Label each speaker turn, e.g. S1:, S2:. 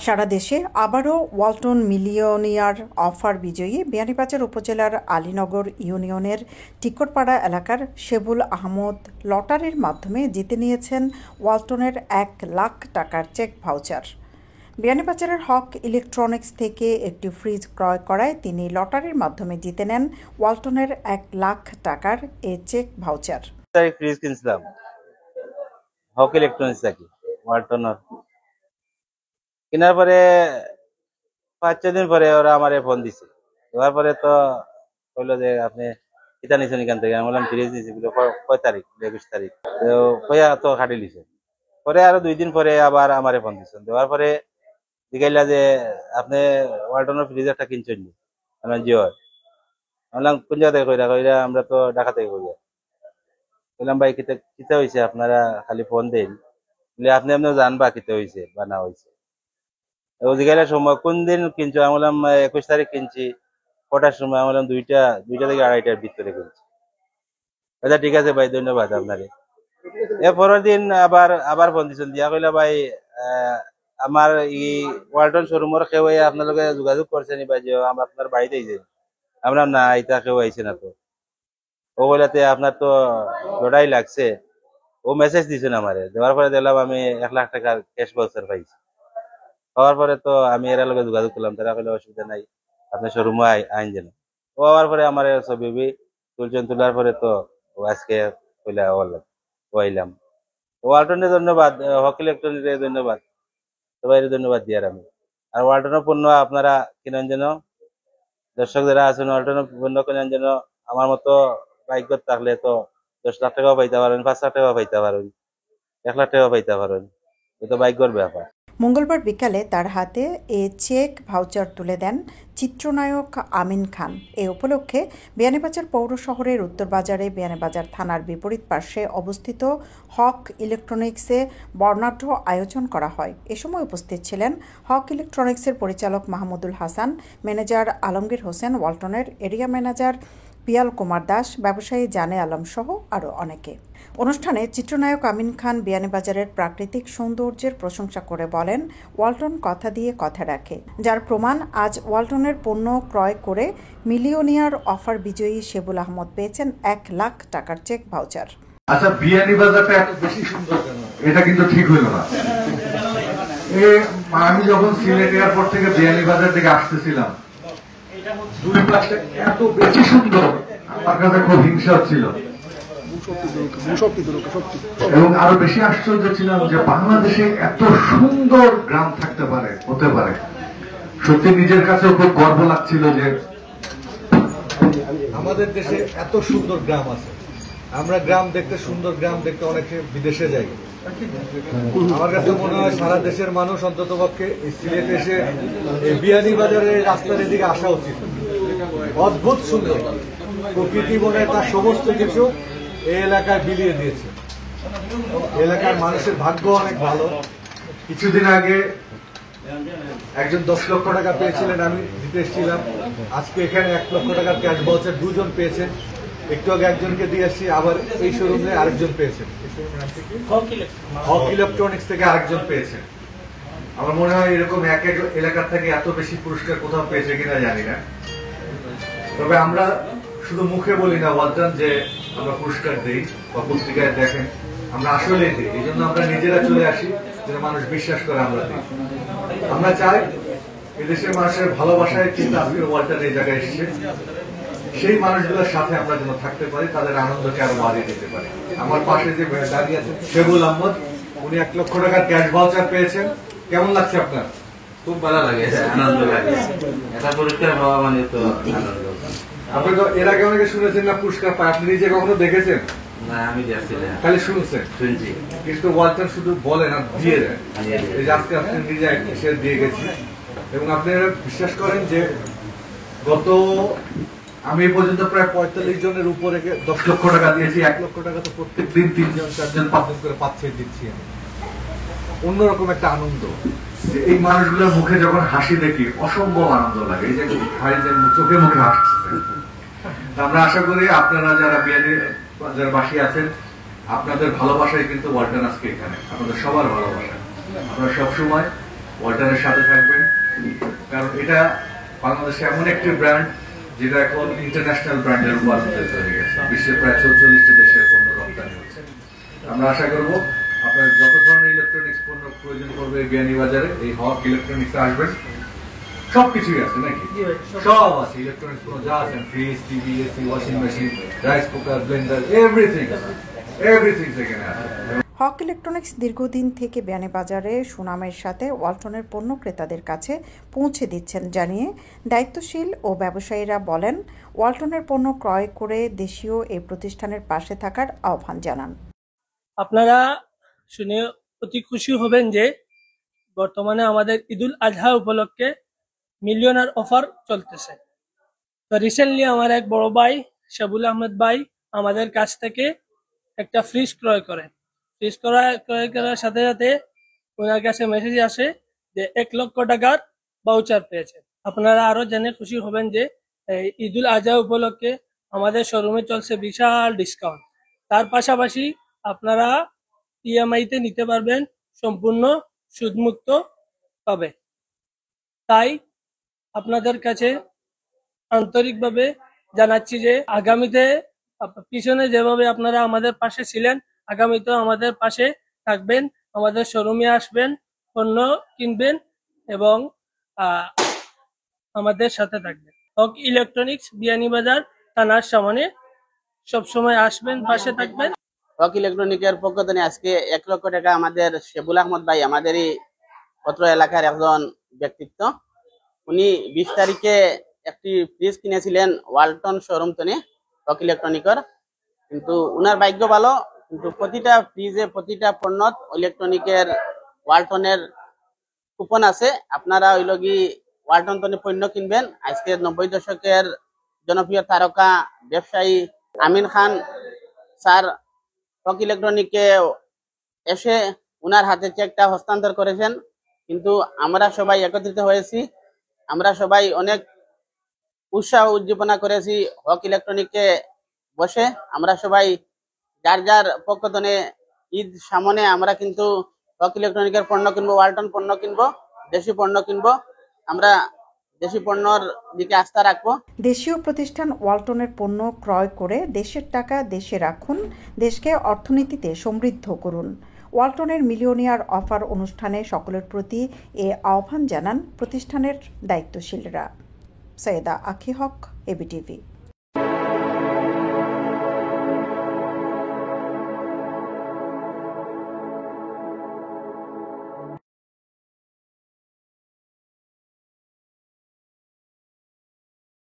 S1: সারা দেশে আবারও Walton millionaire offer বিজয়ী বিয়ানীবাজার উপজেলার আলীনগর ইউনিয়নের টিকরপাড়া এলাকার শেবুল আহমদ লটারির মাধ্যমে জিতে নিয়েছেন ওয়ালটনের ১ লাখ টাকার চেক ভাউচার। বিয়ানীবাজারের হক ইলেকট্রনিক্স থেকে একটি ফ্রিজ ক্রয় করায় তিনি লটারির মাধ্যমে জিতে নেন ওয়ালটনের ১ লাখ টাকার এ চেক ভাউচার।
S2: ফ্রিজ কিনছিলাম হক ইলেকট্রনিক্স থেকে ওয়ালটনের। কেনার পরে ৫-৬ দিন পরে ওরা আমার ফোন দিছে। দেওয়ার পরে তো বললো যে আপনি কিতা নিছেন এখান থেকে। আমি বললাম ফ্রিজ নিছি। কয় তারিখ? ২১ তারিখ। তো কয়া তো খাটি লিছে। পরে আরো ২ দিন পরে আবার আমার ফোন দিছেন। দেওয়ার পরে জিগাইলা যে আপনি ওয়ালটনের ফ্রিজ একটা কিনছেন নি? আমি জি হয়। বললাম কোন জায়গা থেকে কইরা আমরা তো ঢাকা থেকে কইরা। বললাম ভাই কিতা হয়েছে আপনারা খালি ফোন দেন, আপনি জানবা কিতা হয়েছে বা না হয়েছে। জিজ্ঞাসার সময় কোন দিন কিনছো? আমি বললাম ২১ তারিখ কিনছি। কটার সময়? আমি বললাম ২টা থেকে ২:৩০টার ভিতরে কিনছি। আচ্ছা ঠিক আছে ভাই, ধন্যবাদ আপনারে। এর পরের দিন আবার ফোন দিচ্ছেন, দিয়া কইলা ভাই আমার ওয়ালটন শোরুমের কেউ আপনার যোগাযোগ করছেন বা যে আপনার বাড়িতে আইছে? আমরা না, এটা কেউ আইছে না তো। ও বলাতে আপনার তো লড়াই লাগছে। ও মেসেজ দিছেন আমারে। দেওয়ার পরে দেখলাম আমি ১ লাখ টাকার ক্যাশ ভাউচার পাইছি। হওয়ার পরে তো আমি এর লগে যোগাযোগ করলাম। তারা কইলে অসুবিধা নাই, আপনি শোরুমে আইন যেন। ও হওয়ার পরে আমার ছবি তুলছেন। তোলার পরে তো আজকে কইলা ও আইলাম। ওয়ালটনের ধন্যবাদ, হক ইলেকট্রনিক্সের ধন্যবাদ, সবাই ধন্যবাদ দিয়ার আমি। আর ওয়ালটনের পণ্য আপনারা কিনেন যেন, দর্শক যারা আছেন ওয়ালটনের পণ্য কিনেন যেন। আমার মতো ভাগ্য থাকলে তো ১০ লাখ টাকাও পাইতে পারেন, ৫ লাখ টাকাও পাইতে পারেন, ১ লাখ টাকাও পাইতে পারেন। এটা ভাগ্যর ব্যাপার।
S1: মঙ্গলবার বিকালে তার হাতে এ চেক ভাউচার তুলে দেন চিত্রনায়ক আমিন খান। এ উপলক্ষে বিয়ানীবাজার পৌর শহরের উত্তর বাজারে বিয়ানীবাজার থানার বিপরীত পার্শ্বে অবস্থিত হক ইলেকট্রনিক্সে বর্ণাঢ্য আয়োজন করা হয়। এ সময় উপস্থিত ছিলেন হক ইলেকট্রনিক্সের পরিচালক মাহমুদুল হাসান, ম্যানেজার আলমগীর হোসেন, ওয়ালটনের এরিয়া ম্যানেজার পিয়াল কুমার দাস, ব্যবসায়ী জানে আলম সহ আরও অনেকে। অনুষ্ঠানে চিত্রনায়ক আমিন খান বিয়ানীবাজারের প্রাকৃতিক সৌন্দর্যের প্রশংসা করে বলেন, ওয়ালটন কথা দিয়ে কথা রাখে, যার প্রমাণ আজ ওয়ালটনের পণ্য ক্রয় করে মিলিয়নিয়ার অফার বিজয়ী শেবুল আহমদ পেয়েছেন ১ লাখ টাকার চেক ভাউচার।
S3: আচ্ছা, বিয়ানীবাজারটা এত বেশি সুন্দর কেন? এটা কিন্তু ঠিক হইল না। আমি যখন সিলেট এয়ারপোর্ট থেকে বিয়ানীবাজার থেকে আসতেছিলাম, দুই পাশে এত বেশি সুন্দর, আমার কাছে খুব হিংসা ছিল এবং আরো বেশি আশ্চর্য ছিলাম যে বাংলাদেশে এত সুন্দর গ্রাম থাকতে পারে, হতে পারে। সত্যি নিজের কাছেও খুব গর্ব লাগছিল যে আমাদের দেশে এত সুন্দর গ্রাম আছে। আমরা গ্রাম দেখতে, সুন্দর গ্রাম দেখতে অনেকে বিদেশে যাই। আমার কাছে মনে হয় সারা দেশের মানুষ অন্তত পক্ষে এই সিলেট এসে এই বিয়ানীবাজারের রাস্তার এদিকে আসা উচিত। অদ্ভুত সুন্দর প্রকৃতি, মনে হয় তার সমস্ত কিছু এই এলাকায় বিলিয়ে দিয়েছে। এলাকার মানুষের ভাগ্য অনেক ভালো। কিছুদিন আগে একজন ১০ লক্ষ টাকা পেয়েছিলেন, আমি দিতে এসেছিলাম। আজকে এখানে ১ লক্ষ টাকার ক্যাশ ভাউচার ২ জন পেয়েছেন। একটু আগে একজনকে দিয়ে আসছি, আবার এই শোরুমে আরেকজন পেয়েছেন, হক ইলেকট্রনিক্স থেকে আরেকজন পেয়েছেন। আমার মনে হয় এরকম এক এক এলাকার থেকে এত বেশি পুরস্কার কোথাও পেয়েছে কিনা জানি না। তবে আমরা শুধু মুখে বলি না ওয়ালটন যে আমরা পুরস্কার দিই বা পত্রিকায় দেখেন, আমরা আসলেই দিই। এই জন্য আমরা নিজেরা চলে আসি, যেন মানুষ বিশ্বাস করে আমরা দিই। আমরা চাই এদেশের মানুষের ভালোবাসায় কিন্তু আজকে ওয়ালটন এই জায়গায় এসেছে, সেই মানুষগুলোর সাথে আমরা যেন থাকতে পারি, তাদের আনন্দকে আরো বাড়িয়ে দিতে পারি। আমার পাশে যে দাঁড়িয়ে আছেন শেবুল আহমদ, উনি ১ লক্ষ টাকার ক্যাশ ভাউচার পেয়েছেন। কেমন লাগছে আপনার?
S2: খুব ভালো লাগে, আনন্দ লাগে। এটা পুরস্কার পাওয়া মানে তো আনন্দ।
S3: আপনি তো এর আগে অনেকে শুনেছেন না পুরস্কার পায়, আপনি নিজে কখনো দেখেছেন?
S2: না, আমি দেখছি না,
S3: খালি শুনছেন।
S2: শুনছি।
S3: কিন্তু ওয়ালটন শুধু বলে না, দিয়ে দেয়। এই যে আজকে আপনি নিজে এসে দিয়ে গেছি, এবং আপনারা বিশ্বাস করেন যে আমি এই পর্যন্ত প্রায় ৪৫ জনের উপরে ১০ লক্ষ টাকা দিয়েছি। ১ লক্ষ টাকা তো প্রত্যেক দিন ৩ জন ৪ জন ৫ জন করে পাচ্ছে, দিচ্ছি আমি। অন্যরকম একটা আনন্দ। এই মানুষগুলোর মুখে যখন হাসি দেখি অসম্ভব আনন্দ লাগে। এই যে চোখে মুখে হাসছে। আমরা আশা করি আপনারা যারা বিয়ানীবাজার বাসী আছেন, আপনাদের ভালোবাসায় কিন্তু ওয়ালটন আজকে এখানে, আপনাদের সবার ভালোবাসা। আমরা সবসময় ওয়ালটনের সাথে থাকবেন, কারণ এটা বাংলাদেশে এমন একটি ব্র্যান্ড যেটা এখন ইন্টারন্যাশনাল ব্র্যান্ডে রূপান্তরিত হয়ে গেছে। বিশ্বের প্রায় 44টি দেশের পণ্য রপ্তানি হচ্ছে। আমরা আশা করব আপনার যত ধরনের ইলেকট্রনিক্স পণ্য প্রয়োজন পড়বে বিয়ানীবাজারে এই হক ইলেকট্রনিক্স আসবেন। সবকিছুই আছে নাকি? সব আছে, ইলেকট্রনিক্স পণ্য যা আছেন, fridge, TV, AC, washing machine, rice cooker, Blender, everything এখানে আছে।
S1: হক ইলেকট্রনিক্স দীর্ঘদিন থেকে বিয়ানীবাজারে সুনামের সাথে ওয়ালটনের পণ্য ক্রেতাদের কাছে পৌঁছে দিচ্ছেন জানিয়ে দায়িত্বশীল ও ব্যবসায়ীরা বলেন, ওয়ালটনের পণ্য ক্রয় করে দেশীয় এই প্রতিষ্ঠানের পাশে থাকার আহ্বান জানান।
S4: আপনারা শুনে অতি খুশি হবেন যে বর্তমানে আমাদের ঈদুল আজহা উপলক্ষে মিলিয়নার অফার চলতেছে। তো রিসেন্টলি আমার এক বড় ভাই শাবুল আহমেদ ভাই আমাদের কাছ থেকে একটা ফ্রিজ ক্রয় করেন। ফ্রিজ ক্রয় করার সাথে সাথে ওনার কাছে মেসেজ আসে যে 1 লক্ষ টাকার ভাউচার পেয়েছে। আপনারা আরো জেনে খুশি হবেন যে ঈদুল আজহা উপলক্ষে আমাদের শোরুমে চলছে বিশাল ডিসকাউন্ট। তার পাশাপাশি আপনারা ইএমআইতে নিতে পারবেন সম্পূর্ণ সুদমুক্ত পাবে। তাই আপনাদের কাছে আন্তরিকভাবে জানাচ্ছি যে আগামীতে পিছনে যেভাবে আপনারা আমাদের পাশে ছিলেন, আগামীতেও আমাদের পাশে থাকবেন, আমাদের শোরুমে আসবেন, পণ্য কিনবেন এবং আমাদের সাথে থাকবেন। হক ইলেকট্রনিক্স বিয়ানীবাজার থানার সামনে সবসময় আসবেন, পাশে থাকবেন।
S5: হক ইলেকট্রনিকের পক্ষ থেকে আজকে 1 লক্ষ টাকা আমাদের শাবুল আহমদ ভাই, আমাদেরই পত্র এলাকার একজন ব্যক্তিত্ব, উনি 20 তারিখে একটি ফ্রিজ কিনেছিলেন ওয়ালটন শোরুম থেকে হক ইলেকট্রনিকের। কিন্তু উনার ভাগ্য ভালো, কিন্তু প্রতিটা ফ্রিজে প্রতিটা পণ্যত ইলেকট্রনিকের ওয়ালটনের কুপন আছে। আপনারা ওই লগি ওয়ালটন থেকে পণ্য কিনবেন। আজকে 90 দশকের জনপ্রিয় তারকা ব্যবসায়ী আমিন খান স্যার হক ইলেকট্রনিকে এসে উনার হাতে চেকটা হস্তান্তর করেছেন। কিন্তু আমরা সবাই একত্রিত হয়েছি, আমরা সবাই অনেক উৎসাহ উদ্দীপনা করেছি হক ইলেকট্রনিকে বসে। আমরা সবাই যার যার পক্ষ থেকে ঈদ সামনে আমরা কিন্তু হক ইলেকট্রনিকের পণ্য কিনবো, ওয়ালটন পণ্য কিনবো, দেশি পণ্য কিনবো। আমরা দেশি পণ্যর দিকে আস্থা রাখবো।
S1: দেশীয় প্রতিষ্ঠান ওয়ালটনের পণ্য ক্রয় করে দেশের টাকা দেশে রাখুন, দেশকে অর্থনীতিতে সমৃদ্ধ করুন। ওয়ালটনের মিলিয়নিয়ার অফার অনুষ্ঠানে সকলের প্রতি এ আহ্বান জানান প্রতিষ্ঠানের দায়িত্বশীলরা। সৈয়দা আখি হক, এবিটিভি।